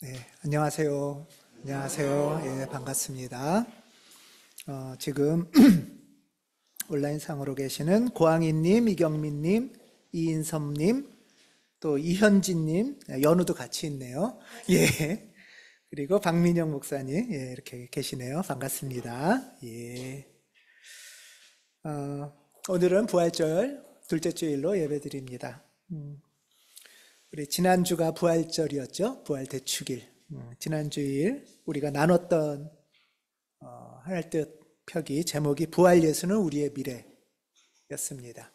네, 안녕하세요. 안녕하세요. 예, 반갑습니다. 지금 온라인상으로 계시는 고항희님, 이경민님, 이인섭님, 또 이현진님, 연우도 같이 있네요. 예. 그리고 박민영 목사님, 예, 이렇게 계시네요. 반갑습니다. 예. 오늘은 부활절 둘째 주일로 예배드립니다. 우리 지난주가 부활절이었죠. 부활대축일. 지난주일 우리가 나눴던 하늘 뜻 표기 제목이 부활 예수는 우리의 미래였습니다.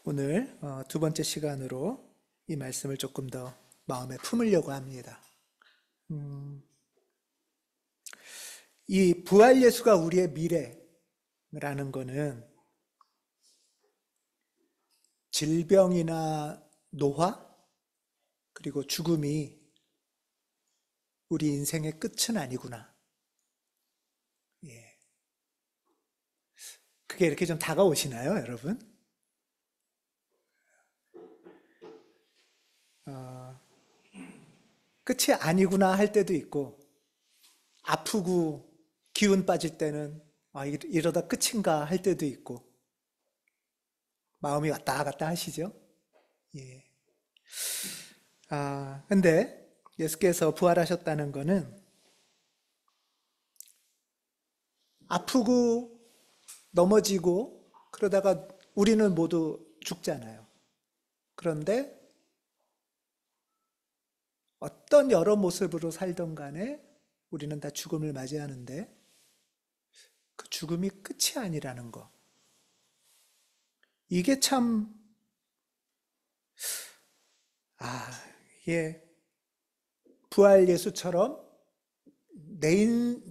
오늘 두 번째 시간으로 이 말씀을 조금 더 마음에 품으려고 합니다. 이 부활 예수가 우리의 미래라는 거는 질병이나 노화 그리고 죽음이 우리 인생의 끝은 아니구나. 예. 그게 이렇게 좀 다가오시나요, 여러분? 끝이 아니구나 할 때도 있고, 아프고 기운 빠질 때는 이러다 끝인가 할 때도 있고, 마음이 왔다 갔다 하시죠? 예. 근데 예수께서 부활하셨다는 거는 아프고 넘어지고 그러다가 우리는 모두 죽잖아요. 그런데 어떤 여러 모습으로 살던 간에 우리는 다 죽음을 맞이하는데 그 죽음이 끝이 아니라는 거. 이게 참, 이게 부활 예수처럼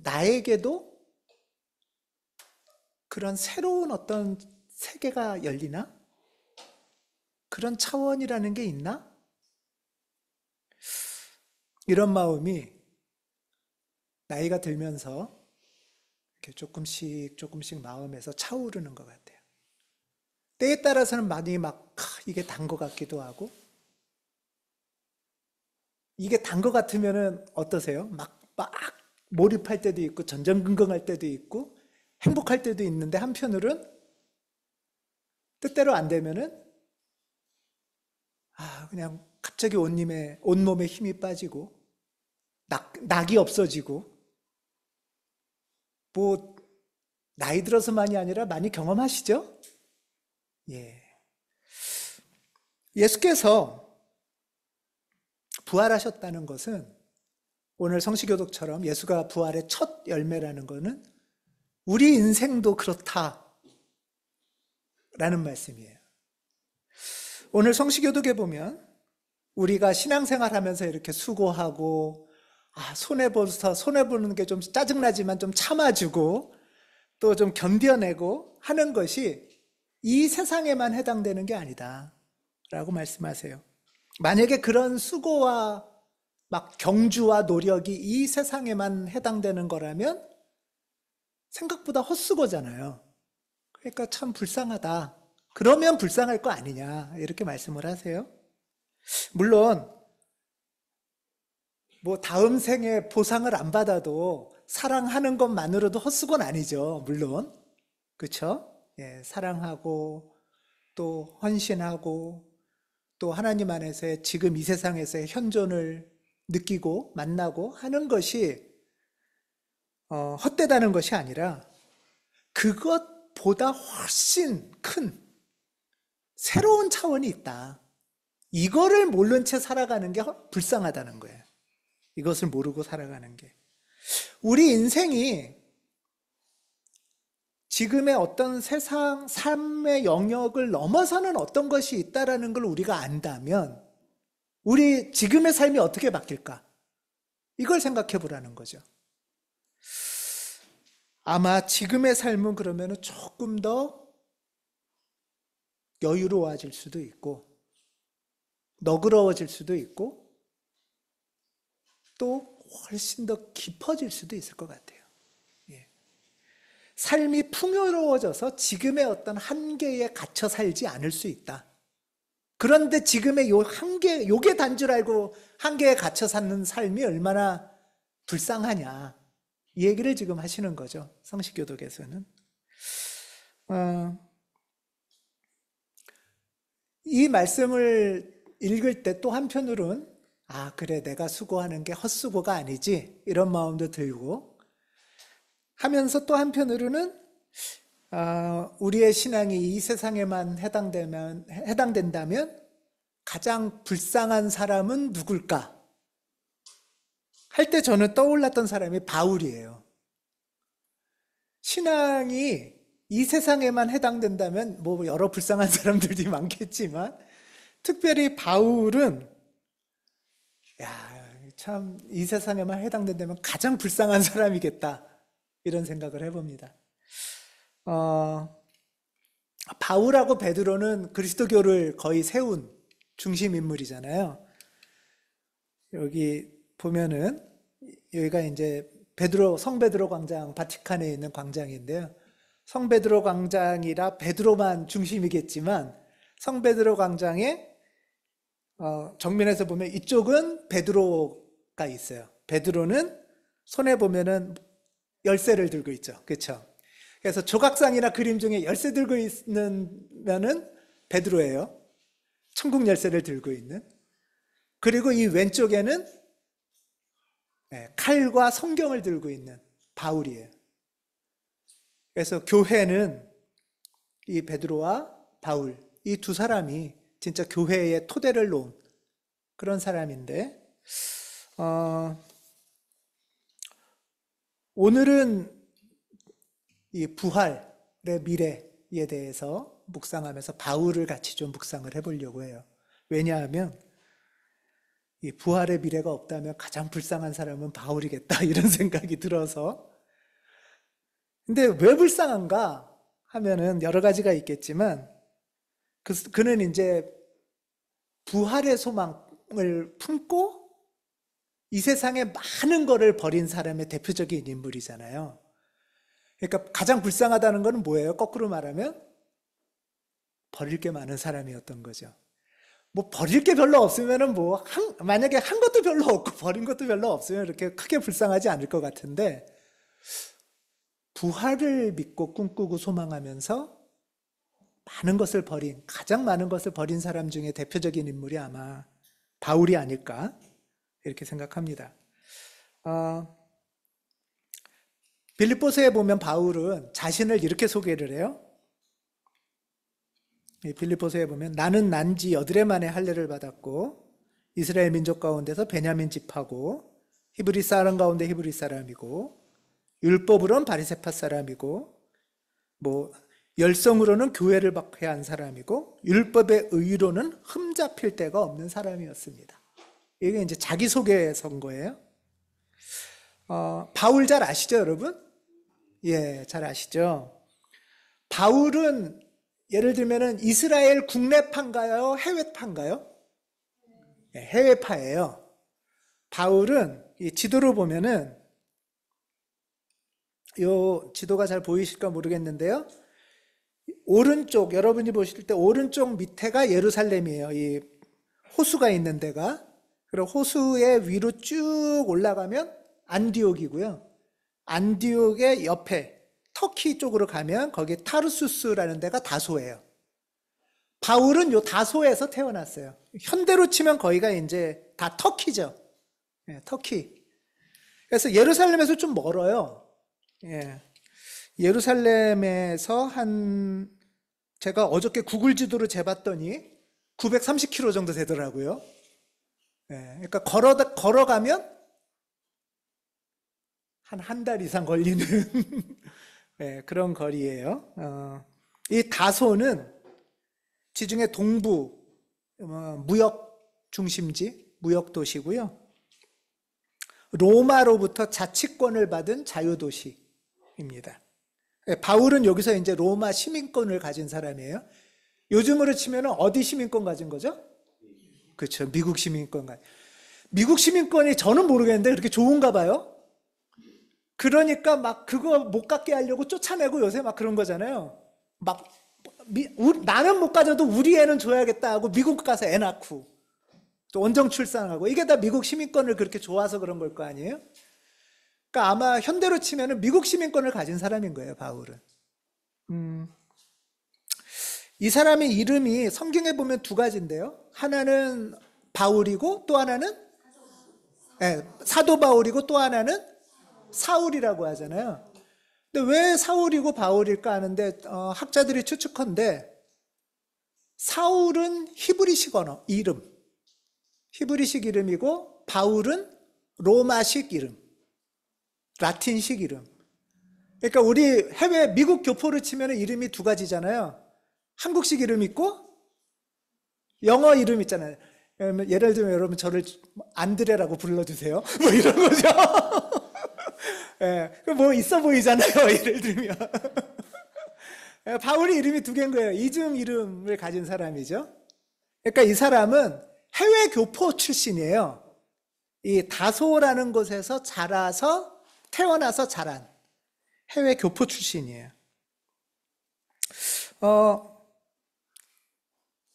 나에게도 그런 새로운 어떤 세계가 열리나? 그런 차원이라는 게 있나? 이런 마음이 나이가 들면서 이렇게 조금씩 마음에서 차오르는 것 같아요. 때에 따라서는 많이 이게 단 것 같기도 하고, 이게 단 것 같으면은 어떠세요? 막 몰입할 때도 있고, 전전긍긍할 때도 있고, 행복할 때도 있는데 한편으로는 뜻대로 안 되면은, 그냥 갑자기 온몸에 힘이 빠지고, 낙이 없어지고, 뭐, 나이 들어서만이 아니라 많이 경험하시죠? 예. 예수께서 부활하셨다는 것은 오늘 성시교독처럼 예수가 부활의 첫 열매라는 것은 우리 인생도 그렇다라는 말씀이에요. 오늘 성시교독에 보면 우리가 신앙생활 하면서 이렇게 수고하고 손해보는 게 좀 짜증나지만 좀 참아주고 또 좀 견뎌내고 하는 것이 이 세상에만 해당되는 게 아니다 라고 말씀하세요. 만약에 그런 수고와 경주와 노력이 이 세상에만 해당되는 거라면 생각보다 헛수고잖아요. 그러니까 참 불쌍하다. 그러면 불쌍할 거 아니냐 이렇게 말씀을 하세요. 물론 뭐 다음 생에 보상을 안 받아도 사랑하는 것만으로도 헛수고는 아니죠. 물론 그렇죠? 예, 사랑하고 또 헌신하고 또 하나님 안에서의 지금 이 세상에서의 현존을 느끼고 만나고 하는 것이 헛되다는 것이 아니라 그것보다 훨씬 큰 새로운 차원이 있다. 이거를 모른 채 살아가는 게 불쌍하다는 거예요. 이것을 모르고 살아가는 게. 우리 인생이 지금의 어떤 세상, 삶의 영역을 넘어서는 어떤 것이 있다라는 걸 우리가 안다면 우리 지금의 삶이 어떻게 바뀔까? 이걸 생각해 보라는 거죠. 아마 지금의 삶은 그러면 조금 더 여유로워질 수도 있고 너그러워질 수도 있고 또 훨씬 더 깊어질 수도 있을 것 같아요. 예. 삶이 풍요로워져서 지금의 어떤 한계에 갇혀 살지 않을 수 있다. 그런데 지금의 요 한계, 요게 단 줄 알고 한계에 갇혀 사는 삶이 얼마나 불쌍하냐. 이 얘기를 지금 하시는 거죠. 성식교독에서는. 이 말씀을 읽을 때 또 한편으로는 아, 그래, 내가 수고하는 게 헛수고가 아니지. 이런 마음도 들고 하면서 또 한편으로는 우리의 신앙이 이 세상에만 해당된다면 가장 불쌍한 사람은 누굴까? 할 때 저는 떠올랐던 사람이 바울이에요. 신앙이 이 세상에만 해당된다면 뭐 여러 불쌍한 사람들이 많겠지만 특별히 바울은 참 이 세상에만 해당된다면 가장 불쌍한 사람이겠다 이런 생각을 해봅니다. 바울하고 베드로는 그리스도교를 거의 세운 중심 인물이잖아요. 여기 보면은 여기가 이제 성 베드로 광장, 바티칸에 있는 광장인데요. 성 베드로 광장이라 베드로만 중심이겠지만 성 베드로 광장에 정면에서 보면 이쪽은 베드로가 있어요. 베드로는 손에 보면은 열쇠를 들고 있죠. 그렇죠? 그래서 조각상이나 그림 중에 열쇠 들고 있는 베드로예요. 천국 열쇠를 들고 있는. 그리고 이 왼쪽에는 칼과 성경을 들고 있는 바울이에요. 그래서 교회는 이 베드로와 바울, 이 두 사람이 진짜 교회의 토대를 놓은 그런 사람인데, 오늘은 이 부활의 미래에 대해서 묵상하면서 바울을 같이 좀 묵상을 해보려고 해요. 왜냐하면 이 부활의 미래가 없다면 가장 불쌍한 사람은 바울이겠다 이런 생각이 들어서. 근데 왜 불쌍한가 하면은 여러 가지가 있겠지만 그는 이제 부활의 소망을 품고 이 세상에 많은 거를 버린 사람의 대표적인 인물이잖아요. 그러니까 가장 불쌍하다는 것은 뭐예요? 거꾸로 말하면 버릴 게 많은 사람이었던 거죠. 뭐 버릴 게 별로 없으면은 만약에 한 것도 별로 없고 버린 것도 별로 없으면 이렇게 크게 불쌍하지 않을 것 같은데, 부활을 믿고 꿈꾸고 소망하면서 가장 많은 것을 버린 사람 중에 대표적인 인물이 아마 바울이 아닐까 이렇게 생각합니다. 빌립보서에 보면 바울은 자신을 이렇게 소개를 해요. 빌립보서에 보면 나는 난지 여드레 만에 할례를 받았고 이스라엘 민족 가운데서 베냐민 집하고 히브리 사람 가운데 히브리 사람이고 율법으로는 바리새파 사람이고 뭐 열성으로는 교회를 박해한 사람이고 율법의 의로는 흠잡힐 데가 없는 사람이었습니다. 이게 이제 자기소개서인 거예요. 바울 잘 아시죠, 여러분? 예, 잘 아시죠? 바울은 예를 들면은 이스라엘 국내파인가요? 해외파인가요? 예, 해외파예요. 바울은 이 지도로 보면은 요 지도가 잘 보이실까 모르겠는데요. 오른쪽, 여러분이 보실 때 오른쪽 밑에가 예루살렘이에요. 이 호수가 있는 데가. 그리고 호수의 위로 쭉 올라가면 안디옥이고요. 안디옥의 옆에 터키 쪽으로 가면 거기 타르수스라는 데가 다소예요. 바울은 요 다소에서 태어났어요. 현대로 치면 거기가 이제 다 터키죠. 예, 터키. 그래서 예루살렘에서 좀 멀어요. 예. 예루살렘에서 제가 어저께 구글 지도로 재봤더니 930km 정도 되더라고요. 예. 그러니까 걸어가면 한 달 이상 걸리는 예, 그런 거리예요. 이 다소는 지중해 동부 무역 중심지, 무역 도시고요. 로마로부터 자치권을 받은 자유도시입니다. 바울은 여기서 이제 로마 시민권을 가진 사람이에요. 요즘으로 치면 어디 시민권 가진 거죠? 그렇죠. 미국 시민권. 미국 시민권이 저는 모르겠는데 그렇게 좋은가 봐요. 그러니까 막 그거 못 갖게 하려고 쫓아내고 요새 막 그런 거잖아요. 막 나는 못 가져도 우리 애는 줘야겠다 하고 미국 가서 애 낳고 또 원정 출산하고 이게 다 미국 시민권을 그렇게 좋아서 그런 걸 거 아니에요? 그러니까 아마 현대로 치면은 미국 시민권을 가진 사람인 거예요, 바울은. 이 사람의 이름이 성경에 보면 두 가지인데요. 하나는 바울이고 또 하나는 사도 바울이고 또 하나는 사울이라고 하잖아요. 근데 왜 사울이고 바울일까 하는데 학자들이 추측컨대 사울은 히브리식 언어 이름, 히브리식 이름이고 바울은 로마식 이름, 라틴식 이름. 그러니까 우리 해외 미국 교포를 치면 이름이 두 가지잖아요. 한국식 이름 있고 영어 이름 있잖아요. 예를 들면 여러분 저를 안드레라고 불러주세요. 뭐 이런 거죠. 예, 뭐 있어 보이잖아요. 예를 들면 바울이 이름이 두 개인 거예요. 이중 이름을 가진 사람이죠. 그러니까 이 사람은 해외 교포 출신이에요. 이 다소라는 곳에서 태어나서 자란 해외 교포 출신이에요.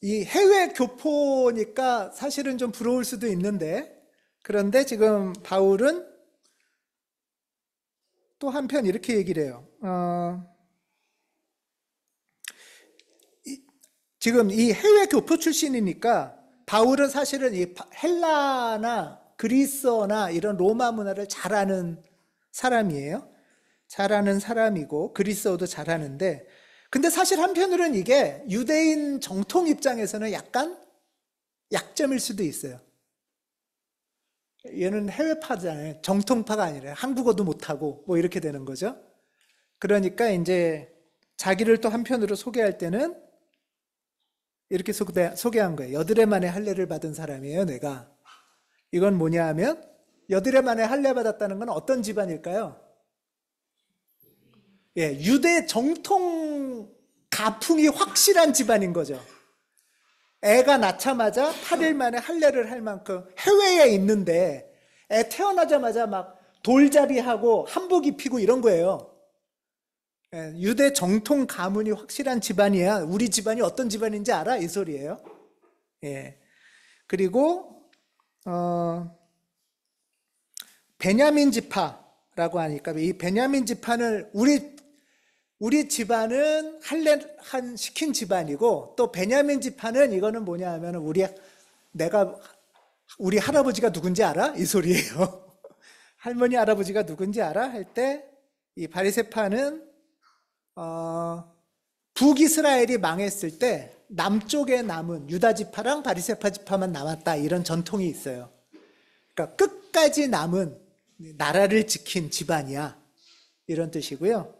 이 해외 교포니까 사실은 좀 부러울 수도 있는데, 그런데 지금 바울은 또 한편 이렇게 얘기를 해요. 지금 이 해외 교포 출신이니까 바울은 사실은 이 헬라나 그리스어나 이런 로마 문화를 잘 아는 사람이에요. 잘 아는 사람이고 그리스어도 잘 하는데, 근데 사실 한편으로는 이게 유대인 정통 입장에서는 약간 약점일 수도 있어요. 얘는 해외파잖아요. 정통파가 아니라 한국어도 못하고 뭐 이렇게 되는 거죠. 그러니까 이제 자기를 또 한편으로 소개할 때는 이렇게 소개한 거예요. 여드레 만에 할례를 받은 사람이에요, 내가. 이건 뭐냐 하면 여드레 만에 할례 받았다는 건 어떤 집안일까요? 예, 유대 정통 가풍이 확실한 집안인 거죠. 애가 낳자마자 8일 만에 할례를 할 만큼 해외에 있는데 애 태어나자마자 막 돌잡이하고 한복 입히고 이런 거예요. 예, 유대 정통 가문이 확실한 집안이야. 우리 집안이 어떤 집안인지 알아? 이 소리예요. 예. 그리고 베냐민 지파라고 하니까 이 베냐민 지파는 우리 집안은 할례한 시킨 집안이고 또 베냐민 지파는 이거는 뭐냐 하면 우리 할아버지가 누군지 알아? 이 소리예요. 할머니 할아버지가 누군지 알아? 할 때 이 바리새파는 북이스라엘이 망했을 때 남쪽에 남은 유다 지파랑 바리새파 지파만 남았다 이런 전통이 있어요. 그러니까 끝까지 남은 나라를 지킨 집안이야 이런 뜻이고요.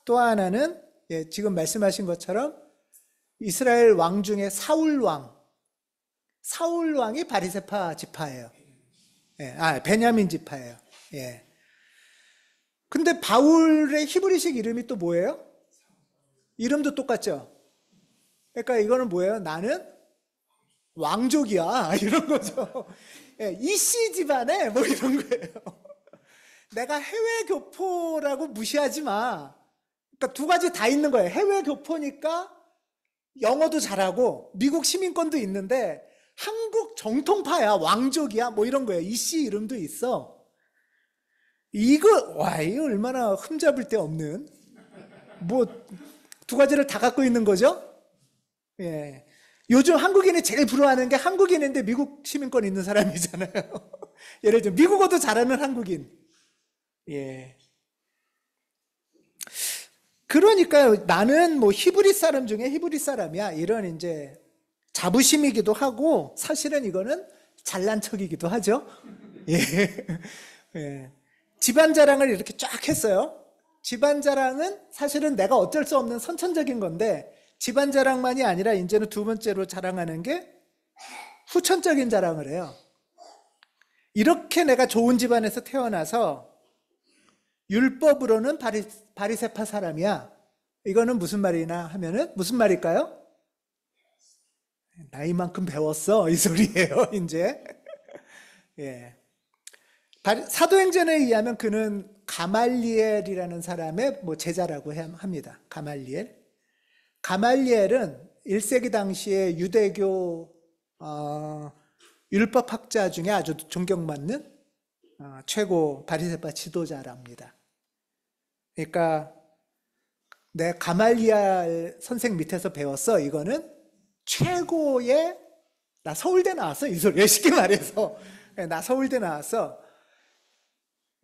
또 하나는 지금 말씀하신 것처럼 이스라엘 왕 중에 사울 왕이 바리새파 지파예요. 베냐민 지파예요. 예. 근데 바울의 히브리식 이름이 또 뭐예요? 이름도 똑같죠. 그러니까 이거는 뭐예요? 나는 왕족이야 이런 거죠. 이씨 집안에 뭐 이런 거예요. 내가 해외 교포라고 무시하지 마. 그러니까 두 가지 다 있는 거예요. 해외 교포니까 영어도 잘하고 미국 시민권도 있는데 한국 정통파야, 왕족이야, 뭐 이런 거예요. 이씨 이름도 있어. 이거 얼마나 흠잡을 데 없는 뭐 두 가지를 다 갖고 있는 거죠. 예. 요즘 한국인이 제일 부러워하는 게 한국인인데 미국 시민권 있는 사람이잖아요. 예를 들면 미국어도 잘하는 한국인. 예. 그러니까 나는 뭐 히브리 사람 중에 히브리 사람이야 이런 이제 자부심이기도 하고 사실은 이거는 잘난 척이기도 하죠. 예. 예. 집안 자랑을 이렇게 쫙 했어요. 집안 자랑은 사실은 내가 어쩔 수 없는 선천적인 건데 집안 자랑만이 아니라 이제는 두 번째로 자랑하는 게 후천적인 자랑을 해요. 이렇게 내가 좋은 집안에서 태어나서 율법으로는 바리새파 사람이야. 이거는 무슨 말이나 하면은 무슨 말일까요? 나이만큼 배웠어 이 소리예요. 이제 예. 사도행전에 의하면 그는 가말리엘이라는 사람의 뭐 제자라고 합니다. 가말리엘. 가말리엘은 1세기 당시에 유대교 율법학자 중에 아주 존경받는 최고 바리새파 지도자랍니다. 그러니까 내 가말리엘 선생 밑에서 배웠어. 이거는 최고의, 나 서울대 나왔어. 이 소리 쉽게 말해서 나 서울대 나왔어.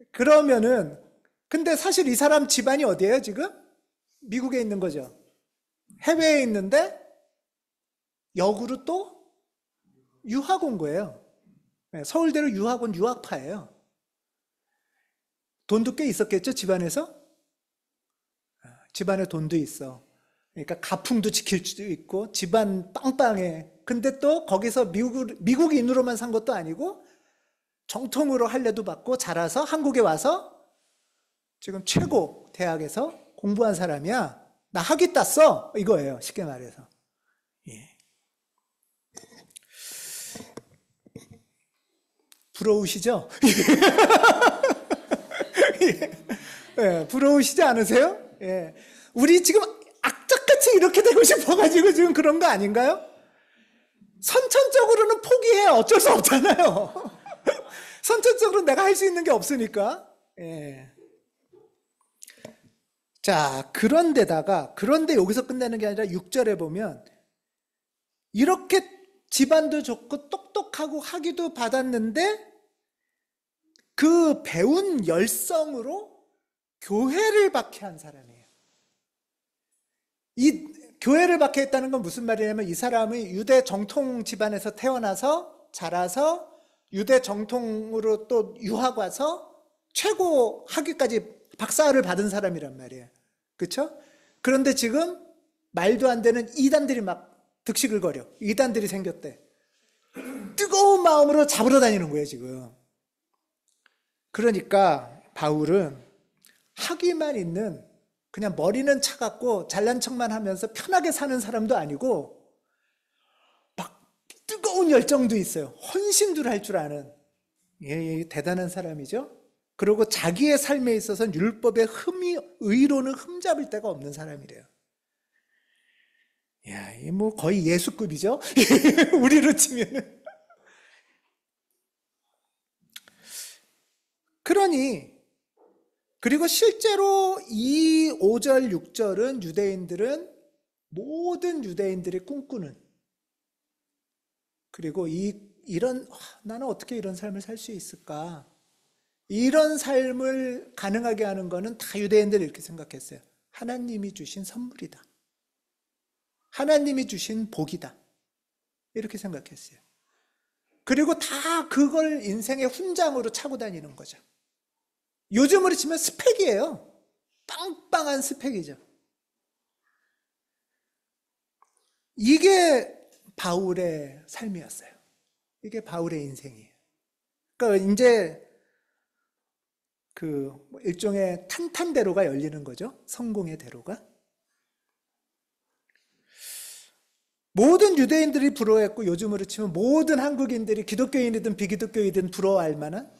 그러면은 근데 사실 이 사람 집안이 어디예요 지금? 미국에 있는 거죠. 해외에 있는데 역으로 또 유학 온 거예요. 서울대로 유학 온 유학파예요. 돈도 꽤 있었겠죠 집안에서? 집안에 돈도 있어. 그러니까 가풍도 지킬 수 있고 집안 빵빵해. 근데 또 거기서 미국인으로만 산 것도 아니고 정통으로 할례도 받고 자라서 한국에 와서 지금 최고 대학에서 공부한 사람이야. 나 학위 땄어. 이거예요. 쉽게 말해서. 예. 부러우시죠? 예, 부러우시지 않으세요? 예. 우리 지금 악착같이 이렇게 되고 싶어가지고 지금 그런 거 아닌가요? 선천적으로는 포기해. 어쩔 수 없잖아요. 선천적으로 내가 할 수 있는 게 없으니까. 예. 자, 그런데 여기서 끝내는 게 아니라 6절에 보면 이렇게 집안도 좋고 똑똑하고 학위도 받았는데 그 배운 열성으로 교회를 박해한 사람이에요. 이 교회를 박해했다는 건 무슨 말이냐면 이 사람이 유대 정통 집안에서 태어나서 자라서 유대 정통으로 또 유학 와서 최고 학위까지 박사를 받은 사람이란 말이에요. 그렇죠? 그런데 지금 말도 안 되는 이단들이 막 득식을 거려. 이단들이 생겼대. 뜨거운 마음으로 잡으러 다니는 거예요, 지금. 그러니까 바울은 학위만 있는 그냥 머리는 차갑고 잘난 척만 하면서 편하게 사는 사람도 아니고 막 뜨거운 열정도 있어요. 헌신도 할 줄 아는. 예, 대단한 사람이죠. 그리고 자기의 삶에 있어서는 율법의 의로는 흠잡을 데가 없는 사람이래요. 야, 이 뭐 거의 예수급이죠? 우리로 치면은. 그러니, 그리고 실제로 이 5절, 6절은 모든 유대인들이 꿈꾸는, 그리고 나는 어떻게 이런 삶을 살 수 있을까? 이런 삶을 가능하게 하는 거는 다 유대인들이 이렇게 생각했어요. 하나님이 주신 선물이다. 하나님이 주신 복이다. 이렇게 생각했어요. 그리고 다 그걸 인생의 훈장으로 차고 다니는 거죠. 요즘으로 치면 스펙이에요. 빵빵한 스펙이죠. 이게 바울의 삶이었어요. 이게 바울의 인생이에요. 그러니까 이제 일종의 탄탄대로가 열리는 거죠. 성공의 대로가. 모든 유대인들이 부러워했고 요즘으로 치면 모든 한국인들이 기독교인이든 비기독교인이든 부러워할 만한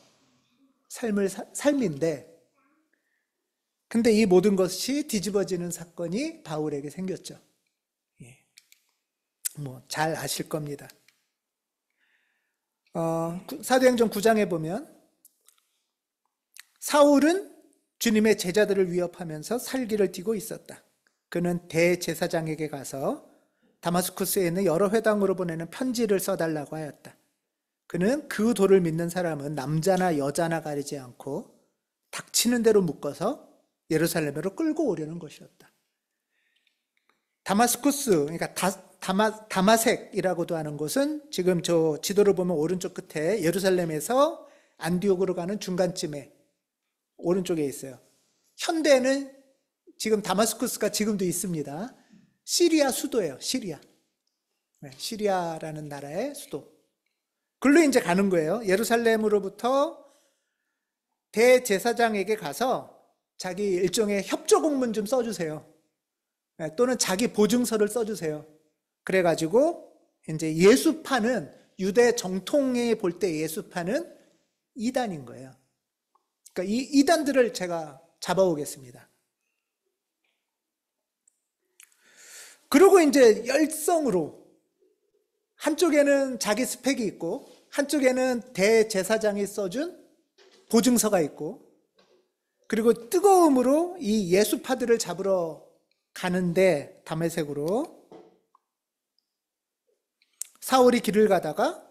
삶인데, 근데 이 모든 것이 뒤집어지는 사건이 바울에게 생겼죠. 예. 뭐 잘 아실 겁니다. 사도행전 9장에 보면 사울은 주님의 제자들을 위협하면서 살기를 띠고 있었다. 그는 대제사장에게 가서 다마스쿠스에 있는 여러 회당으로 보내는 편지를 써달라고 하였다. 그는 그 도를 믿는 사람은 남자나 여자나 가리지 않고 닥치는 대로 묶어서 예루살렘으로 끌고 오려는 것이었다. 다마스쿠스, 그러니까 다마색이라고도 하는 곳은 지금 저 지도를 보면 오른쪽 끝에 예루살렘에서 안디옥으로 가는 중간쯤에 오른쪽에 있어요. 현대에는 지금 다마스쿠스가 지금도 있습니다. 시리아 수도예요. 시리아라는 나라의 수도. 글로 이제 가는 거예요. 예루살렘으로부터 대제사장에게 가서 자기 일종의 협조 공문 좀 써주세요. 또는 자기 보증서를 써주세요. 그래가지고 이제 예수파는 유대 정통에 볼 때 예수파는 이단인 거예요. 그러니까 이 이단들을 제가 잡아오겠습니다. 그리고 이제 열성으로 한쪽에는 자기 스펙이 있고 한쪽에는 대제사장이 써준 보증서가 있고 그리고 뜨거움으로 이 예수파들을 잡으러 가는데 다메섹으로 사울이 길을 가다가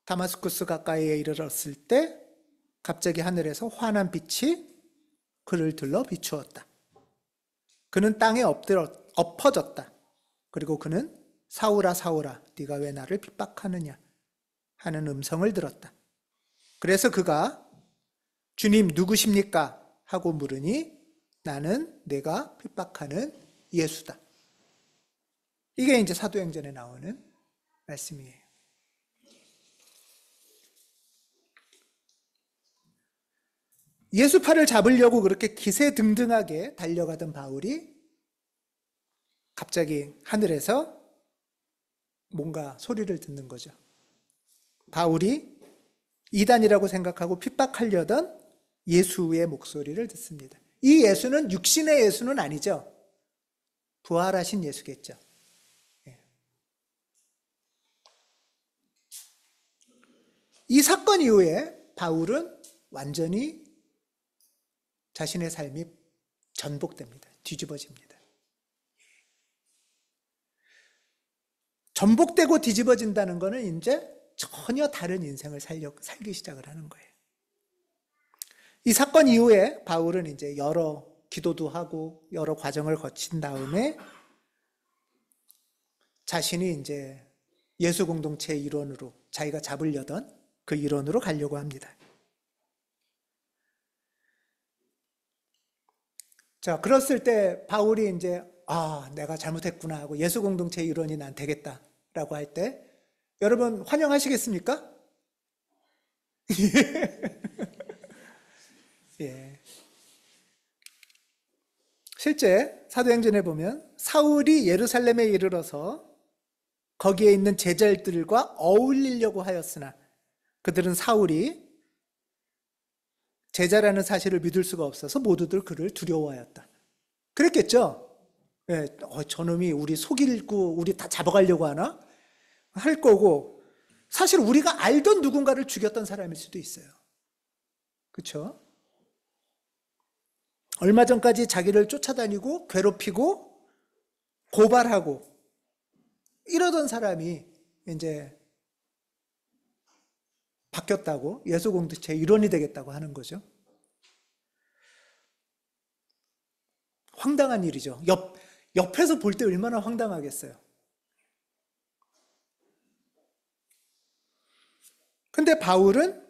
다마스쿠스 가까이에 이르렀을 때 갑자기 하늘에서 환한 빛이 그를 들러 비추었다. 그는 땅에 엎어졌다. 그리고 그는 사울아 사울아 네가 왜 나를 핍박하느냐 하는 음성을 들었다. 그래서 그가 주님 누구십니까? 하고 물으니 나는 내가 핍박하는 예수다. 이게 이제 사도행전에 나오는 말씀이에요. 예수파를 잡으려고 그렇게 기세등등하게 달려가던 바울이 갑자기 하늘에서 뭔가 소리를 듣는 거죠. 바울이 이단이라고 생각하고 핍박하려던 예수의 목소리를 듣습니다. 이 예수는 육신의 예수는 아니죠. 부활하신 예수겠죠. 이 사건 이후에 바울은 완전히 자신의 삶이 전복됩니다. 뒤집어집니다. 전복되고 뒤집어진다는 것은 이제 전혀 다른 인생을 살기 시작을 하는 거예요. 이 사건 이후에 바울은 이제 여러 기도도 하고 여러 과정을 거친 다음에 자신이 이제 예수 공동체의 일원으로 자기가 잡으려던 그 일원으로 가려고 합니다. 자, 그랬을 때 바울이 이제 내가 잘못했구나 하고 예수 공동체의 일원이 난 되겠다라고 할 때 여러분 환영하시겠습니까? 예. 실제 사도행전에 보면 사울이 예루살렘에 이르러서 거기에 있는 제자들과 어울리려고 하였으나 그들은 사울이 제자라는 사실을 믿을 수가 없어서 모두들 그를 두려워하였다. 그랬겠죠? 예, 저놈이 우리 속이고 우리 다 잡아가려고 하나? 할 거고 사실 우리가 알던 누군가를 죽였던 사람일 수도 있어요. 그렇죠? 얼마 전까지 자기를 쫓아다니고 괴롭히고 고발하고 이러던 사람이 이제 바뀌었다고 예수 공동체 일원이 되겠다고 하는 거죠. 황당한 일이죠. 옆에서 볼 때 얼마나 황당하겠어요. 근데 바울은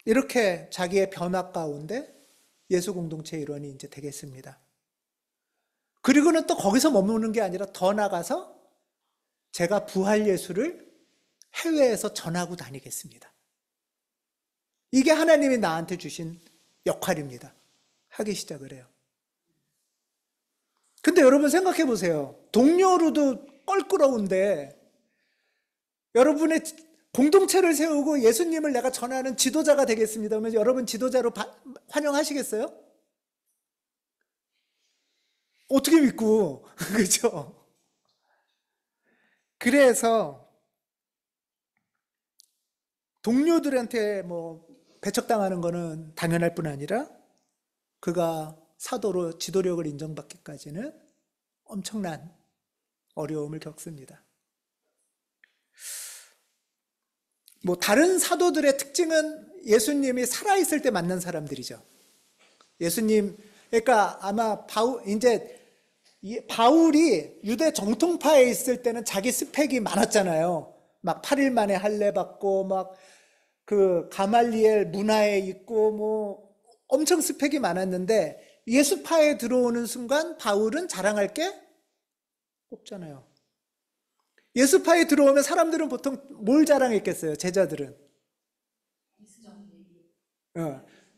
이렇게 자기의 변화 가운데 예수 공동체 일원이 이제 되겠습니다. 그리고는 또 거기서 머무는 게 아니라 더 나가서 제가 부활 예수를 해외에서 전하고 다니겠습니다. 이게 하나님이 나한테 주신 역할입니다. 하기 시작을 해요. 근데 여러분 생각해 보세요. 동료로도 껄끄러운데 여러분의 공동체를 세우고 예수님을 내가 전하는 지도자가 되겠습니다. 그러면 여러분 지도자로 환영하시겠어요? 어떻게 믿고 그렇죠? 그래서 동료들한테 뭐 배척당하는 거는 당연할 뿐 아니라 그가 사도로 지도력을 인정받기까지는 엄청난 어려움을 겪습니다. 뭐 다른 사도들의 특징은 예수님이 살아있을 때 만난 사람들이죠. 예수님, 그러니까 아마 바울이 유대 정통파에 있을 때는 자기 스펙이 많았잖아요. 막 8일 만에 할례 받고 막 그 가말리엘 문화에 있고 뭐 엄청 스펙이 많았는데 예수파에 들어오는 순간 바울은 자랑할 게 없잖아요. 예수파에 들어오면 사람들은 보통 뭘 자랑했겠어요? 제자들은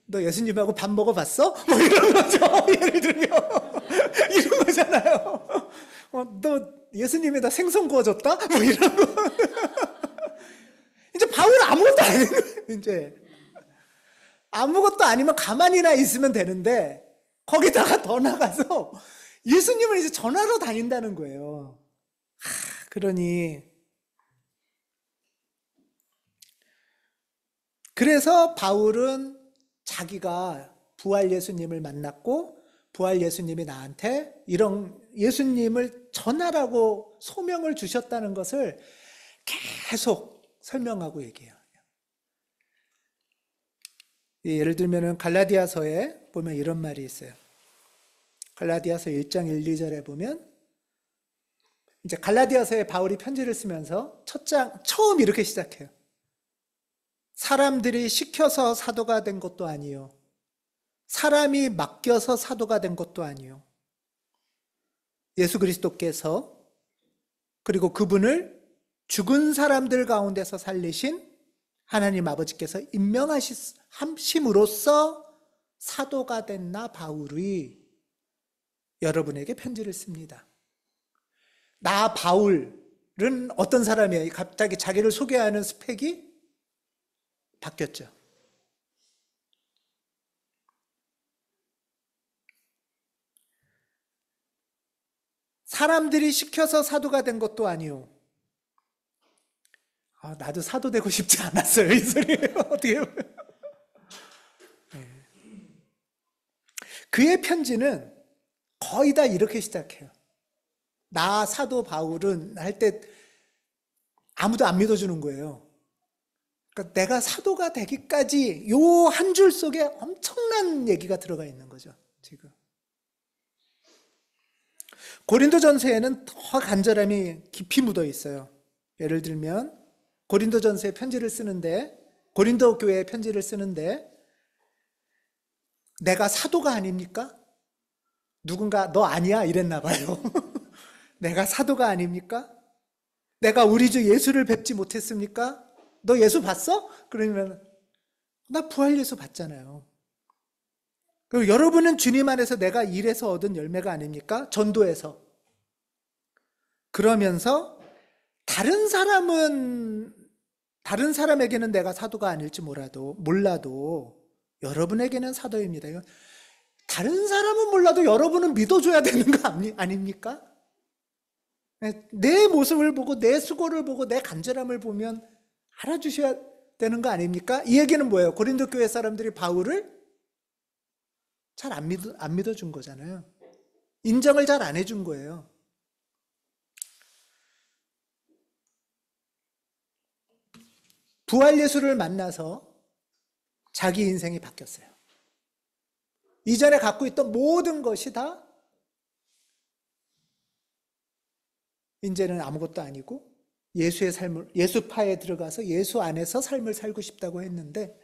너 예수님하고 밥 먹어봤어? 뭐 이런 거죠. 예를 들면 이런 거잖아요. 너 예수님에다 생선 구워줬다? 뭐 이런 거. 이제 바울은 아무것도 안 해요. 이제 아무것도 아니면 가만히나 있으면 되는데 거기다가 더 나가서 예수님을 이제 전하러 다닌다는 거예요. 그러니 그래서 바울은 자기가 부활 예수님을 만났고 부활 예수님이 나한테 이런 예수님을 전하라고 소명을 주셨다는 것을 계속 설명하고 얘기해요. 예를 들면 갈라디아서에 보면 이런 말이 있어요. 갈라디아서 1장 1, 2절에 보면 이제 갈라디아서에 바울이 편지를 쓰면서 첫 장 처음 이렇게 시작해요. 사람들이 시켜서 사도가 된 것도 아니요. 사람이 맡겨서 사도가 된 것도 아니요. 예수 그리스도께서 그리고 그분을 죽은 사람들 가운데서 살리신 하나님 아버지께서 임명하심으로써 사도가 된 나 바울이 여러분에게 편지를 씁니다. 나 바울은 어떤 사람이에요? 갑자기 자기를 소개하는 스펙이 바뀌었죠. 사람들이 시켜서 사도가 된 것도 아니요. 나도 사도 되고 싶지 않았어요. 이 소리예요. 어떻게 보면. 그의 편지는 거의 다 이렇게 시작해요. 나 사도 바울은 할 때 아무도 안 믿어주는 거예요. 그러니까 내가 사도가 되기까지 요 한 줄 속에 엄청난 얘기가 들어가 있는 거죠. 지금 고린도전서에는 더 간절함이 깊이 묻어 있어요. 예를 들면 고린도전서에 편지를 쓰는데 고린도 교회에 편지를 쓰는데 내가 사도가 아닙니까? 누군가 너 아니야? 이랬나 봐요. 내가 사도가 아닙니까? 내가 우리 주 예수를 뵙지 못했습니까? 너 예수 봤어? 그러면 나 부활 예수 봤잖아요. 그리고 여러분은 주님 안에서 내가 일해서 얻은 열매가 아닙니까? 전도해서. 그러면서 다른 사람에게는 내가 사도가 아닐지 몰라도 여러분에게는 사도입니다. 다른 사람은 몰라도 여러분은 믿어줘야 되는 거 아닙니까? 내 모습을 보고 내 수고를 보고 내 간절함을 보면 알아주셔야 되는 거 아닙니까? 이 얘기는 뭐예요? 고린도 교회 사람들이 바울을 잘 안 믿어준 거잖아요. 인정을 잘 안 해준 거예요. 부활 예수를 만나서 자기 인생이 바뀌었어요. 이전에 갖고 있던 모든 것이 다 이제는 아무것도 아니고 예수파에 들어가서 예수 안에서 삶을 살고 싶다고 했는데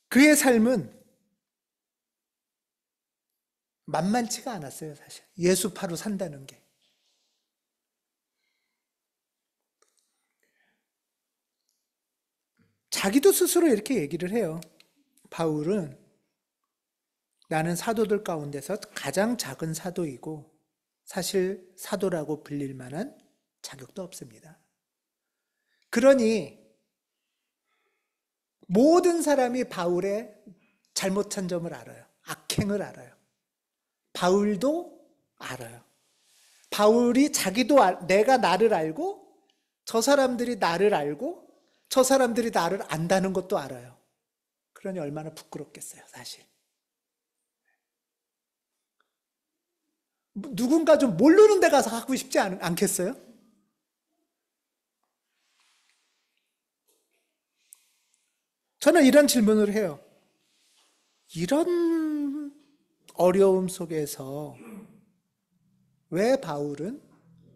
그의 삶은 만만치가 않았어요, 사실. 예수파로 산다는 게. 자기도 스스로 이렇게 얘기를 해요. 바울은 나는 사도들 가운데서 가장 작은 사도이고 사실 사도라고 불릴 만한 자격도 없습니다. 그러니 모든 사람이 바울의 잘못한 점을 알아요. 악행을 알아요. 바울도 알아요. 바울이 내가 나를 알고 저 사람들이 나를 알고 저 사람들이 나를 안다는 것도 알아요. 그러니 얼마나 부끄럽겠어요, 사실. 누군가 좀 모르는 데 가서 하고 싶지 않겠어요? 저는 이런 질문을 해요. 이런 어려움 속에서 왜 바울은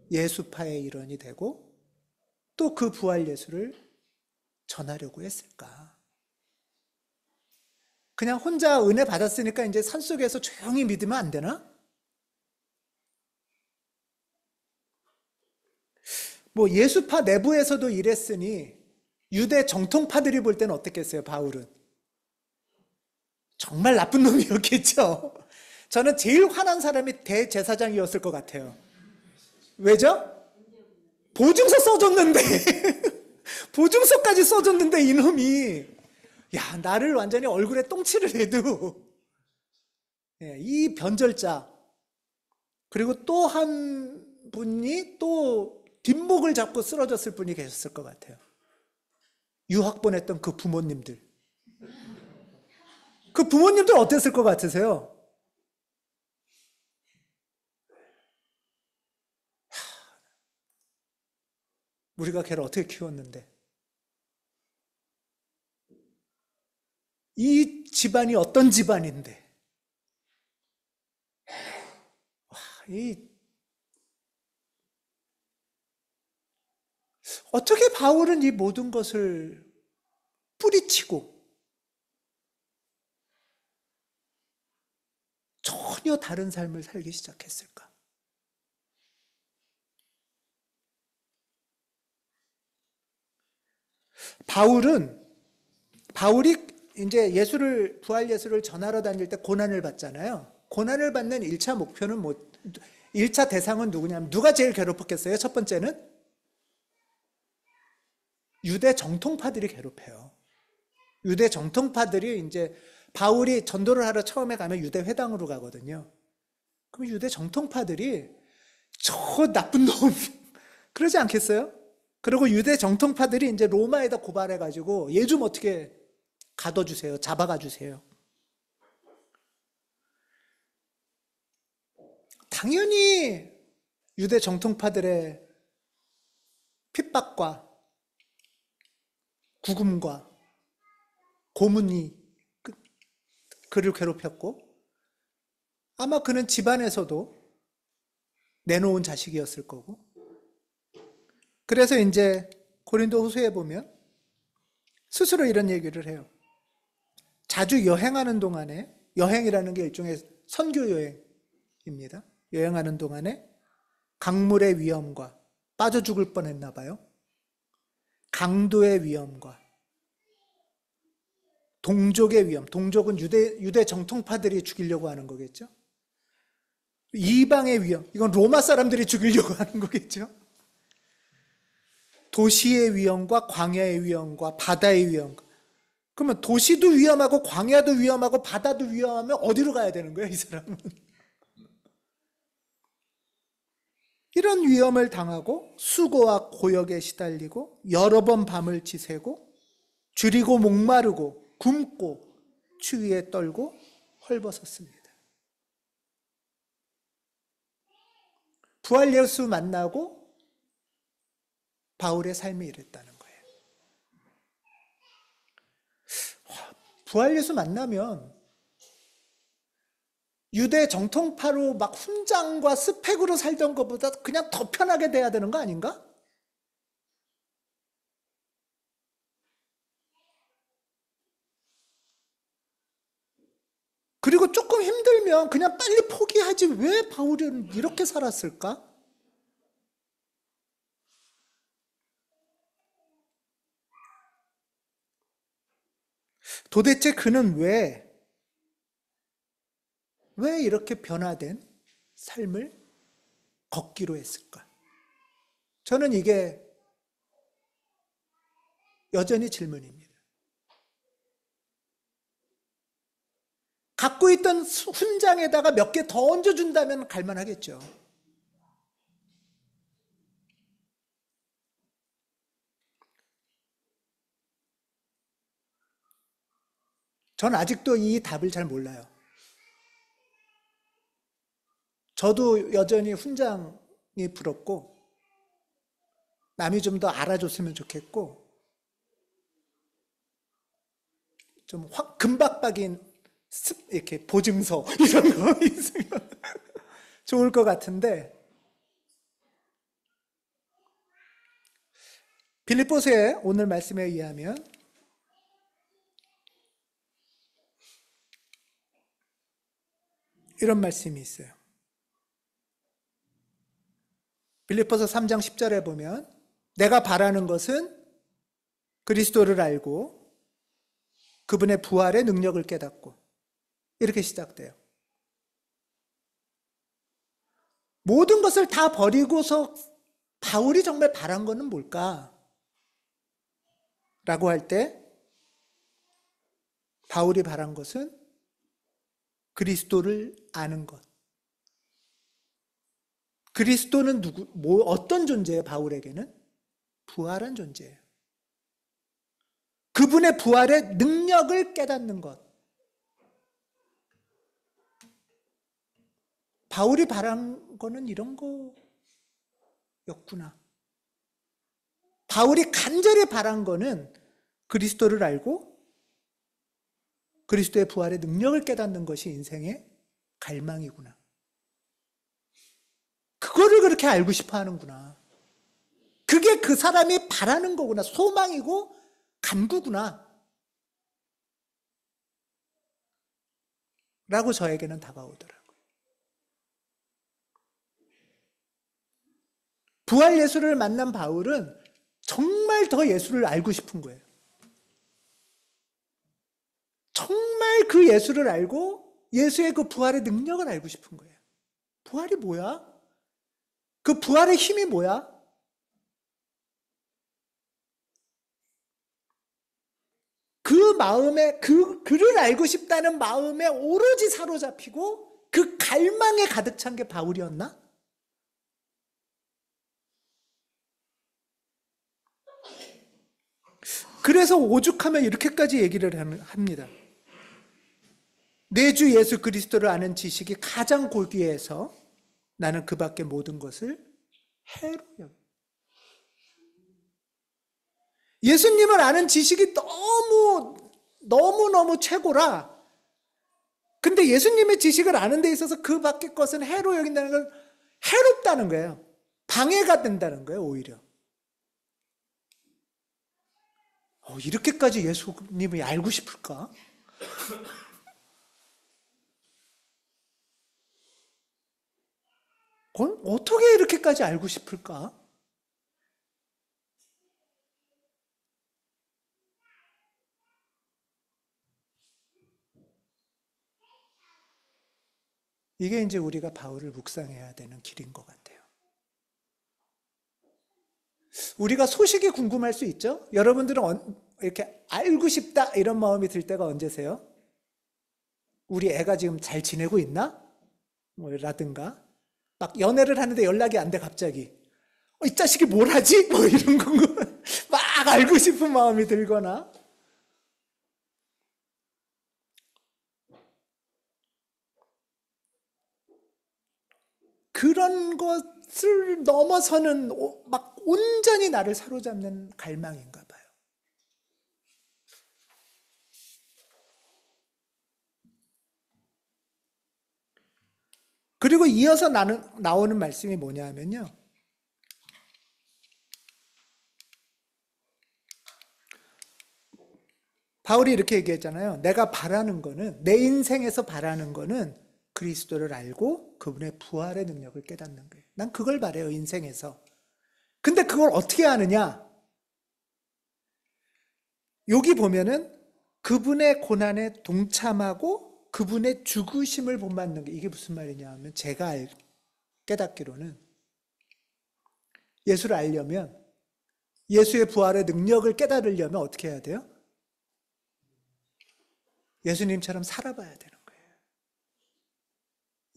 예수파의 일원이 되고 또 그 부활 예수를 전하려고 했을까? 그냥 혼자 은혜 받았으니까 이제 산속에서 조용히 믿으면 안 되나? 뭐 예수파 내부에서도 이랬으니 유대 정통파들이 볼 때는 어땠겠어요, 바울은? 정말 나쁜 놈이었겠죠. 저는 제일 화난 사람이 대제사장이었을 것 같아요. 왜죠? 보증서 써줬는데 보증서까지 써줬는데 이놈이 나를 완전히 얼굴에 똥칠을 해도 예, 이 변절자, 그리고 또 한 분이 또 뒷목을 잡고 쓰러졌을 분이 계셨을 것 같아요. 유학 보냈던 그 부모님들. 그 부모님들 어땠을 것 같으세요? 우리가 걔를 어떻게 키웠는데. 이 집안이 어떤 집안인데. 이 어떻게 바울은 이 모든 것을 뿌리치고 전혀 다른 삶을 살기 시작했을까? 바울이 이제 부활 예수를 전하러 다닐 때 고난을 받잖아요. 고난을 받는 1차 목표는 1차 대상은 누구냐면, 누가 제일 괴롭혔겠어요? 첫 번째는 유대 정통파들이 괴롭혀요. 유대 정통파들이 이제 바울이 전도를 하러 처음에 가면 유대 회당으로 가거든요. 그럼 유대 정통파들이 저 나쁜 놈 그러지 않겠어요? 그리고 유대 정통파들이 이제 로마에다 고발해가지고 얘 좀 어떻게 가둬주세요. 잡아가 주세요. 당연히 유대 정통파들의 핍박과 구금과 고문이 그를 괴롭혔고, 아마 그는 집안에서도 내놓은 자식이었을 거고, 그래서 이제 고린도 후서에 보면 스스로 이런 얘기를 해요. 자주 여행하는 동안에, 여행이라는 게 일종의 선교 여행입니다. 여행하는 동안에 강물의 위험과, 빠져 죽을 뻔했나 봐요. 강도의 위험과 동족의 위험, 동족은 유대 정통파들이 죽이려고 하는 거겠죠. 이방의 위험, 이건 로마 사람들이 죽이려고 하는 거겠죠. 도시의 위험과 광야의 위험과 바다의 위험. 그러면 도시도 위험하고 광야도 위험하고 바다도 위험하면 어디로 가야 되는 거예요, 이 사람은? 이런 위험을 당하고 수고와 고역에 시달리고 여러 번 밤을 지새고 줄이고 목마르고 굶고 추위에 떨고 헐벗었습니다. 부활 예수 만나고 바울의 삶이 이랬다는 거예요. 부활 예수 만나면 유대 정통파로 막 훈장과 스펙으로 살던 것보다 그냥 더 편하게 돼야 되는 거 아닌가? 그리고 조금 힘들면 그냥 빨리 포기하지 왜 바울은 이렇게 살았을까? 도대체 그는 왜 이렇게 변화된 삶을 걷기로 했을까? 저는 이게 여전히 질문입니다. 갖고 있던 훈장에다가 몇 개 더 얹어준다면 갈만하겠죠. 전 아직도 이 답을 잘 몰라요. 저도 여전히 훈장이 부럽고 남이 좀 더 알아줬으면 좋겠고 좀 확 금박박인 이렇게 보증서 이런 거 있으면 좋을 것 같은데, 빌립보서의 오늘 말씀에 의하면 이런 말씀이 있어요. 빌립보서 3장 10절에 보면 내가 바라는 것은 그리스도를 알고 그분의 부활의 능력을 깨닫고, 이렇게 시작돼요. 모든 것을 다 버리고서 바울이 정말 바란 거는 뭘까? 라고 할 때 바울이 바란 것은 그리스도를 아는 것. 그리스도는 어떤 존재예요? 바울에게는 부활한 존재예요. 그분의 부활의 능력을 깨닫는 것. 바울이 바란 거는 이런 거였구나. 바울이 간절히 바란 거는 그리스도를 알고 그리스도의 부활의 능력을 깨닫는 것이 인생의 갈망이구나. 그거를 그렇게 알고 싶어 하는구나. 그게 그 사람이 바라는 거구나. 소망이고 간구구나. 라고 저에게는 다가오더라고요. 부활 예수를 만난 바울은 정말 더 예수를 알고 싶은 거예요. 정말 그 예수를 알고 예수의 그 부활의 능력을 알고 싶은 거예요. 부활이 뭐야? 그 부활의 힘이 뭐야? 그 마음에, 그를 알고 싶다는 마음에 오로지 사로잡히고 그 갈망에 가득 찬 게 바울이었나? 그래서 오죽하면 이렇게까지 얘기를 합니다. 내 주 예수 그리스도를 아는 지식이 가장 고귀해서 나는 그 밖의 모든 것을 해로 여겨. 예수님을 아는 지식이 너무너무 최고라. 근데 예수님의 지식을 아는 데 있어서 그 밖의 것은 해로 여긴다는 건 해롭다는 거예요. 방해가 된다는 거예요, 오히려. 이렇게까지 예수님을 알고 싶을까? 어떻게 이렇게까지 알고 싶을까? 이게 이제 우리가 바울을 묵상해야 되는 길인 것 같아요. 우리가 소식이 궁금할 수 있죠? 여러분들은 이렇게 알고 싶다 이런 마음이 들 때가 언제세요? 우리 애가 지금 잘 지내고 있나? 라든가 막 연애를 하는데 연락이 안 돼 갑자기. 이 자식이 뭘 하지? 이런 거 막 알고 싶은 마음이 들거나 그런 것을 넘어서는 막 온전히 나를 사로잡는 갈망인가 봐요. 그리고 이어서 나오는 말씀이 뭐냐면요. 바울이 이렇게 얘기했잖아요. 내가 바라는 거는, 내 인생에서 바라는 거는 그리스도를 알고 그분의 부활의 능력을 깨닫는 거예요. 난 그걸 바래요, 인생에서. 근데 그걸 어떻게 하느냐? 여기 보면은 그분의 고난에 동참하고 그분의 죽으심을 본받는 게 이게 무슨 말이냐 하면 제가 깨닫기로는 예수를 알려면 예수의 부활의 능력을 깨달으려면 어떻게 해야 돼요? 예수님처럼 살아봐야 되는 거예요.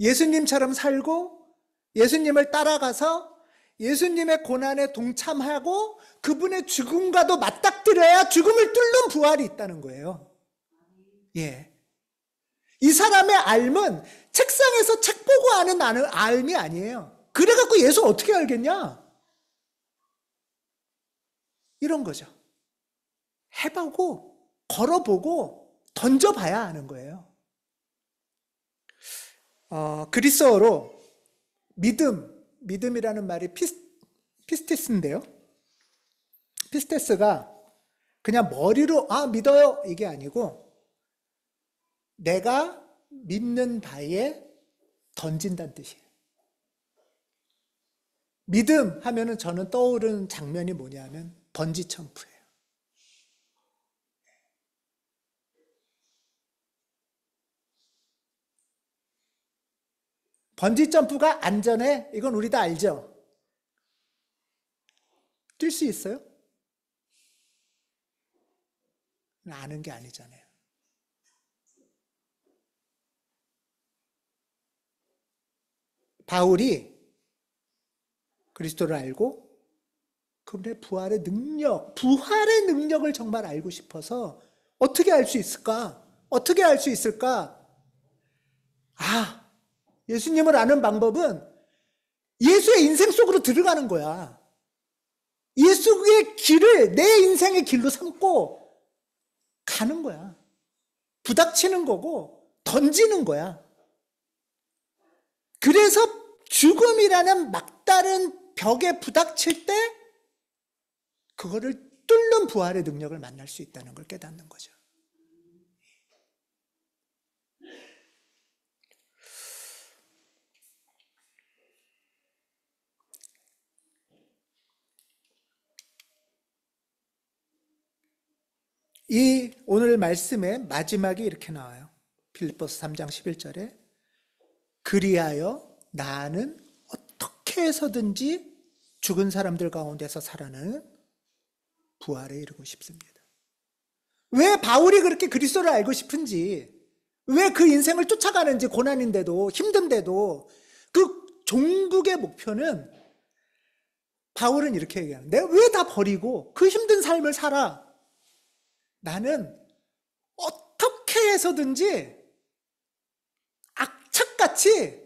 예수님처럼 살고 예수님을 따라가서 예수님의 고난에 동참하고 그분의 죽음과도 맞닥뜨려야 죽음을 뚫는 부활이 있다는 거예요. 예. 이 사람의 삶은 책상에서 책 보고 아는 삶이 아니에요. 그래갖고 예수 어떻게 알겠냐? 이런 거죠. 해보고 걸어보고 던져봐야 아는 거예요. 그리스어로 믿음이라는 말이 피스테스인데요. 피스테스가 그냥 머리로 믿어요 이게 아니고 내가 믿는 바에 던진다는 뜻이에요. 믿음 하면은 저는 떠오르는 장면이 뭐냐면 번지 점프예요. 번지 점프가 안전해? 이건 우리 다 알죠? 뛸 수 있어요? 아는 게 아니잖아요. 바울이 그리스도를 알고 그분의 부활의 능력을 정말 알고 싶어서 어떻게 알 수 있을까? 어떻게 알 수 있을까? 아, 예수님을 아는 방법은 예수의 인생 속으로 들어가는 거야. 예수의 길을 내 인생의 길로 삼고 가는 거야. 부닥치는 거고 던지는 거야. 그래서 죽음이라는 막다른 벽에 부닥칠 때 그거를 뚫는 부활의 능력을 만날 수 있다는 걸 깨닫는 거죠. 이 오늘 말씀의 마지막이 이렇게 나와요. 빌립보서 3장 11절에 그리하여 나는 어떻게 해서든지 죽은 사람들 가운데서 살아나는 부활에 이르고 싶습니다. 왜 바울이 그렇게 그리스도를 알고 싶은지, 왜 그 인생을 쫓아가는지, 고난인데도 힘든데도 그 종국의 목표는 바울은 이렇게 얘기하는, 내가 왜 다 버리고 그 힘든 삶을 살아? 나는 어떻게 해서든지 악착같이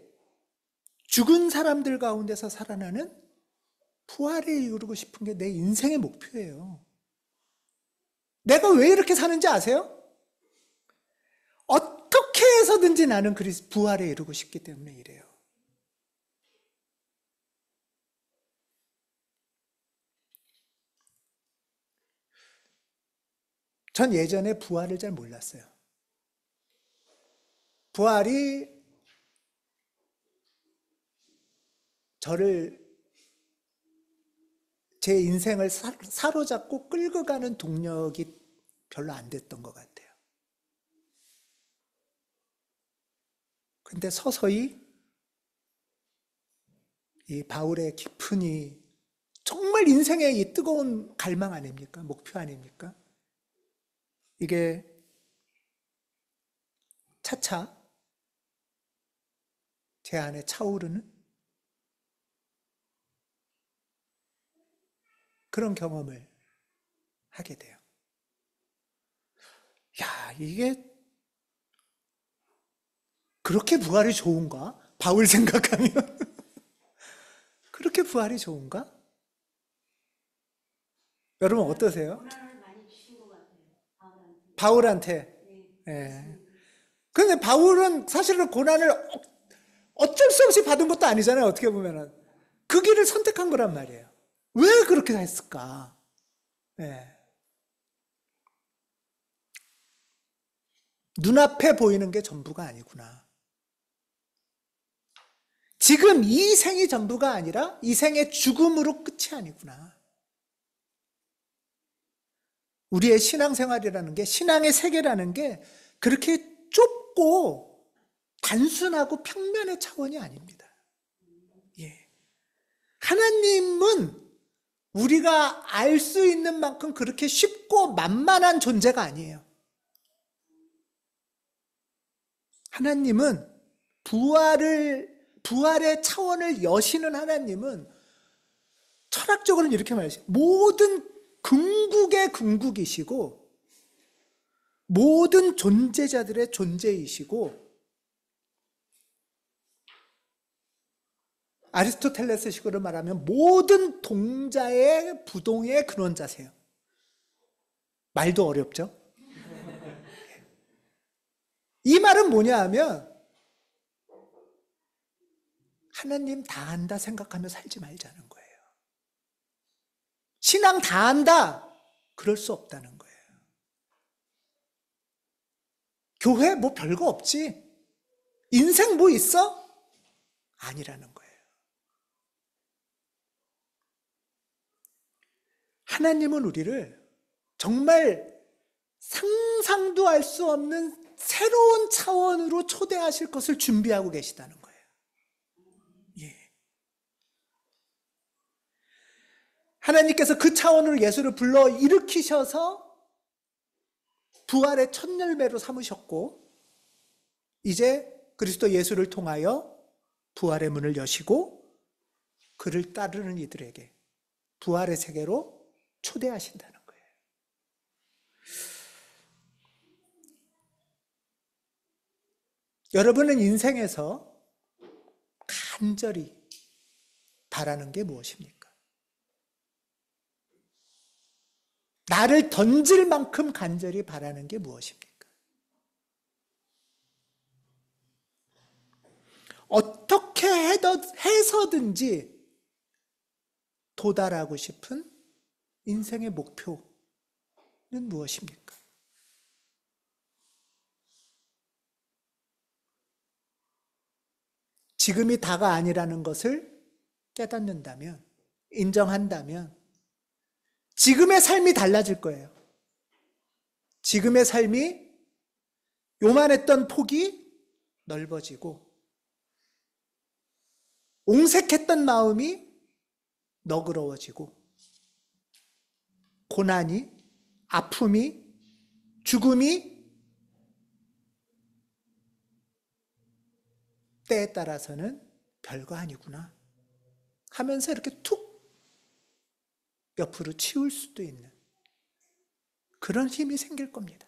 죽은 사람들 가운데서 살아나는 부활에 이르고 싶은 게 내 인생의 목표예요. 내가 왜 이렇게 사는지 아세요? 어떻게 해서든지 나는 부활에 이르고 싶기 때문에 이래요. 전 예전에 부활을 잘 몰랐어요. 부활이 저를 제 인생을 사로잡고 끌고 가는 동력이 별로 안 됐던 것 같아요. 근데 서서히 이 바울의 깊은 이 정말 인생의 이 뜨거운 갈망 아닙니까? 목표 아닙니까? 이게 차차 제 안에 차오르는 그런 경험을 하게 돼요. 야, 이게 그렇게 부활이 좋은가? 바울 생각하면 그렇게 부활이 좋은가? 여러분 어떠세요? 바울한테. 예. 근데 바울은 사실은 고난을 어쩔 수 없이 받은 것도 아니잖아요. 어떻게 보면은 그 길을 선택한 거란 말이에요. 왜 그렇게 했을까? 예. 눈앞에 보이는 게 전부가 아니구나. 지금 이 생이 전부가 아니라 이 생의 죽음으로 끝이 아니구나. 우리의 신앙생활이라는 게, 신앙의 세계라는 게 그렇게 좁고 단순하고 평면의 차원이 아닙니다. 예. 하나님은 우리가 알 수 있는 만큼 그렇게 쉽고 만만한 존재가 아니에요. 하나님은 부활의 차원을 여시는 하나님은 철학적으로는 이렇게 말하시죠. 모든 궁극의 궁극이시고 모든 존재자들의 존재이시고 아리스토텔레스식으로 말하면 모든 동자의 부동의 근원자세요. 말도 어렵죠? 이 말은 뭐냐 하면 하나님 다 안다 생각하며 살지 말자는 거예요. 신앙 다 안다? 그럴 수 없다는 거예요. 교회 뭐 별거 없지? 인생 뭐 있어? 아니라는 거예요. 하나님은 우리를 정말 상상도 할 수 없는 새로운 차원으로 초대하실 것을 준비하고 계시다는 거예요. 예. 하나님께서 그 차원으로 예수를 불러 일으키셔서 부활의 첫 열매로 삼으셨고 이제 그리스도 예수를 통하여 부활의 문을 여시고 그를 따르는 이들에게 부활의 세계로 초대하신다는 거예요. 여러분은 인생에서 간절히 바라는 게 무엇입니까? 나를 던질 만큼 간절히 바라는 게 무엇입니까? 어떻게 해서든지 도달하고 싶은 인생의 목표는 무엇입니까? 지금이 다가 아니라는 것을 깨닫는다면, 인정한다면 지금의 삶이 달라질 거예요. 지금의 삶이 요만했던 폭이 넓어지고 옹색했던 마음이 너그러워지고 고난이, 아픔이, 죽음이 때에 따라서는 별거 아니구나 하면서 이렇게 툭 옆으로 치울 수도 있는 그런 힘이 생길 겁니다.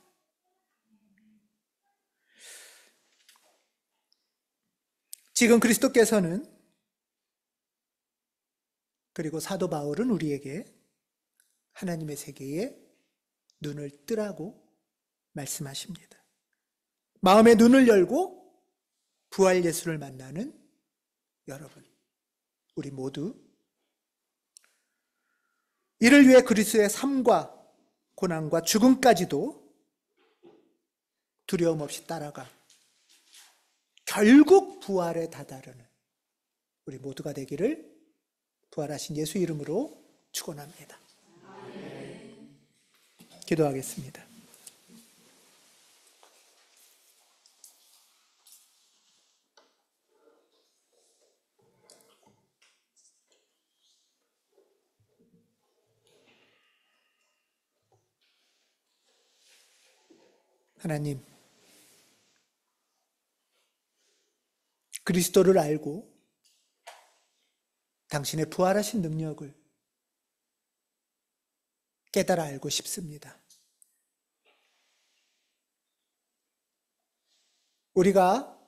지금 그리스도께서는, 그리고 사도 바울은 우리에게 하나님의 세계에 눈을 뜨라고 말씀하십니다. 마음의 눈을 열고 부활 예수를 만나는 여러분, 우리 모두 이를 위해 그리스도의 삶과 고난과 죽음까지도 두려움 없이 따라가 결국 부활에 다다르는 우리 모두가 되기를 부활하신 예수 이름으로 축원합니다. 기도하겠습니다. 하나님, 그리스도를 알고 당신의 부활하신 능력을 깨달아 알고 싶습니다. 우리가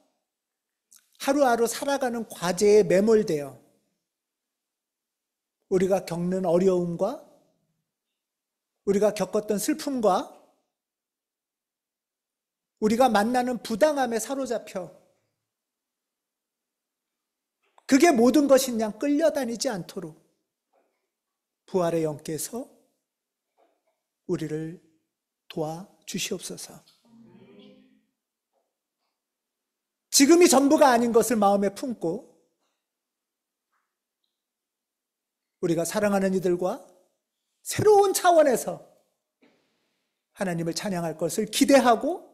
하루하루 살아가는 과제에 매몰되어 우리가 겪는 어려움과 우리가 겪었던 슬픔과 우리가 만나는 부당함에 사로잡혀 그게 모든 것이 그냥 끌려다니지 않도록 부활의 영께서 우리를 도와주시옵소서. 지금이 전부가 아닌 것을 마음에 품고 우리가 사랑하는 이들과 새로운 차원에서 하나님을 찬양할 것을 기대하고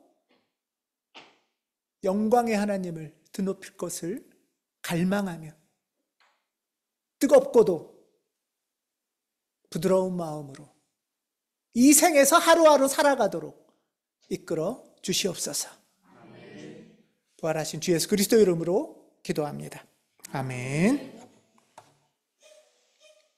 영광의 하나님을 드높일 것을 갈망하며 뜨겁고도 부드러운 마음으로 이 생에서 하루하루 살아가도록 이끌어 주시옵소서. 부활하신 주 예수 그리스도 이름으로 기도합니다. 아멘.